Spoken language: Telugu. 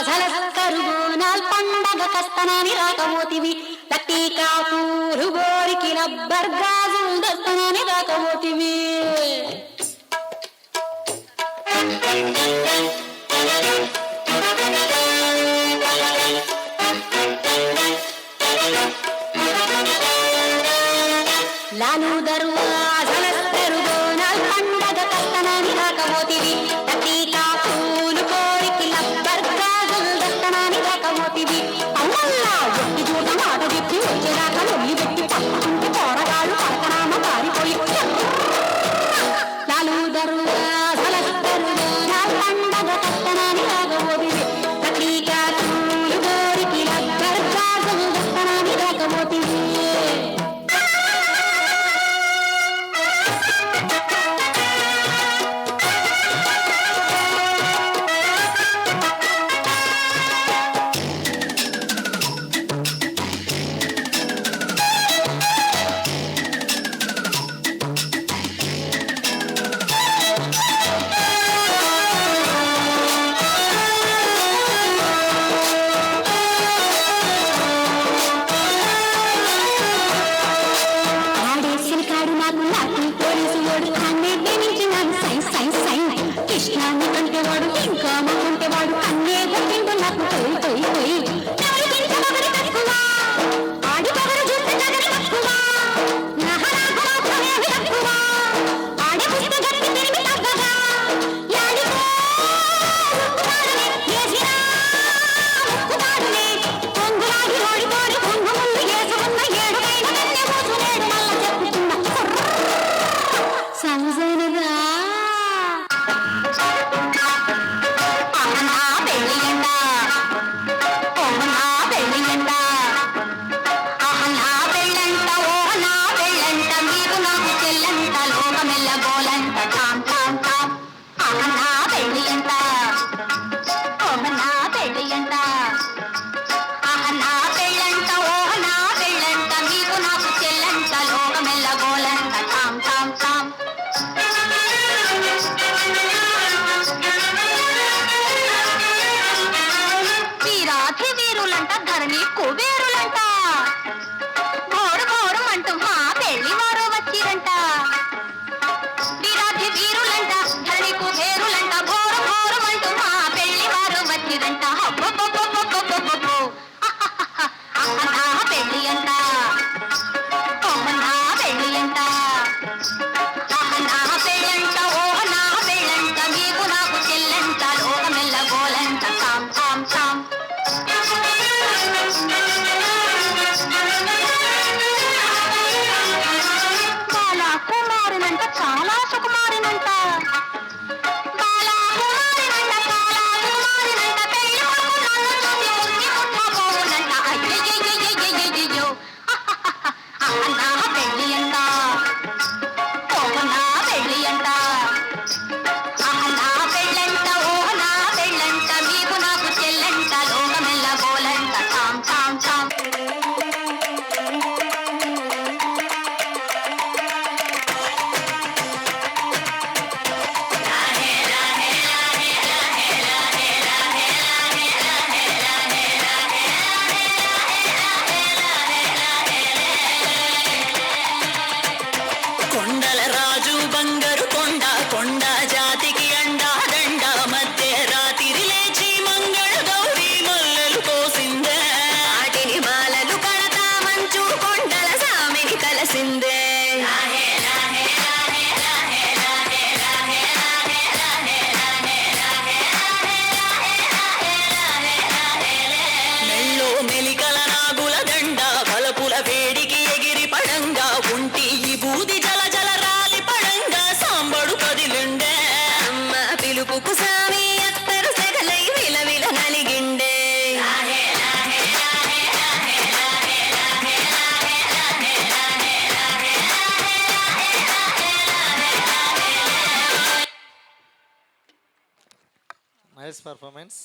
బోనాల్ పండగ కస్తనాని రాకపోతివి లట్టికాపూరు గోరికి రబ్బర్ గాజులు దస్తనాని రాకపోతివి లాలు దర్వాజల బోనాల్ పండగ కస్తనాని రాకపోతివి లట్టికాపూరు గోరికి రబ్బర్ గాజులు దస్తనాని రాకపోతివి అమ్మల్లా ఒట్టి చూడ మాట చెప్పి వచ్చేదాకా లొల్లి పెట్టి పట్టుకుంటే పోరగాళ్ళు పడకనామ పారిపోయి లాలు దర్వాజల బోనాల్ పండగ కస్తనాని రాకపోతివి లట్టికాపూరు గోరికి రబ్బర్ గాజులు దస్తనాని రాకపోతివి కృష్ణాన్ని కంటేవాడు ఇంకా మాకుంటేవాడు అన్నే కొట్టిండు నాకు పోయి పోయి పోయి ఎవరు తింటే ఒకరి తక్కువ ఆడి పొగరు చూస్తే జగరి తక్కువ నహరాహేమి తక్కువ ఆడి పుస్తే గట్టి తిరిగి తగ్గగా యాడికో ముక్కుమాడలే వేసినా ముక్కుమాడలే కొంగులాగి ఓడిపోడి కొంగు ముందు వేసుకున్న ఏడుకైన కన్నే కూసునేడు మల్ల చెప్పుకున్న సంజనగా ధరణి కుబేరులంట ఘోరు ఘోరం అంటూ మా పెళ్లి వారు వచ్చిరంట వీరాధి వీరులంట ధరణి కుబేరులంట ఘోరు ఘోరం అంటూ మా పెళ్లి వారు వచ్చిరంట నా పెళ్లి అంట నా పెళ్లి అంట నా పెళ్ళంట ఓ నా పెళ్ళంట మీకు నాకు చెల్లంట లోకమెల్ల గోలంట కాం కాం కాం బాలకుమారినంట చాలా సుకుమారినంట బాలకుమారినంట బాలకుమారినంట పెళ్లి కొడుకు నన్ను చూసి ముక్కి ముట్టబోనంట అయ్యయ్యయ్యయ్యయ్యయ్యో నా పెళ్లి అంట నా పెళ్లి అంట నా పెళ్ళంట ఓ నా పెళ్ళంట మీకు నాకు చెల్లంట లోకమెల్ల గోలంట కాం కాం కాం కొండల రాజు బంగారు కొండ కొండ జాతికి అండా దండ మధ్య రాత్రి లేచి మంగళ గౌరీ మల్లెలు కోసిందే వాటిని మాలలు కడతా మంచు కొండల సామిని కలసిందే మెల్లో మెలికల నాగుల దండ బలపుల వేడికి ఎగిరి పడంగా ఉంటి ఈ బూది జల జల రాలి పడంగా సాంబడు కదిలిండే అమ్మ పిలుపుకు సామి అత్తరు సెగలై విలవిల నలిగిండే నైస్ పర్ఫార్మెన్స్.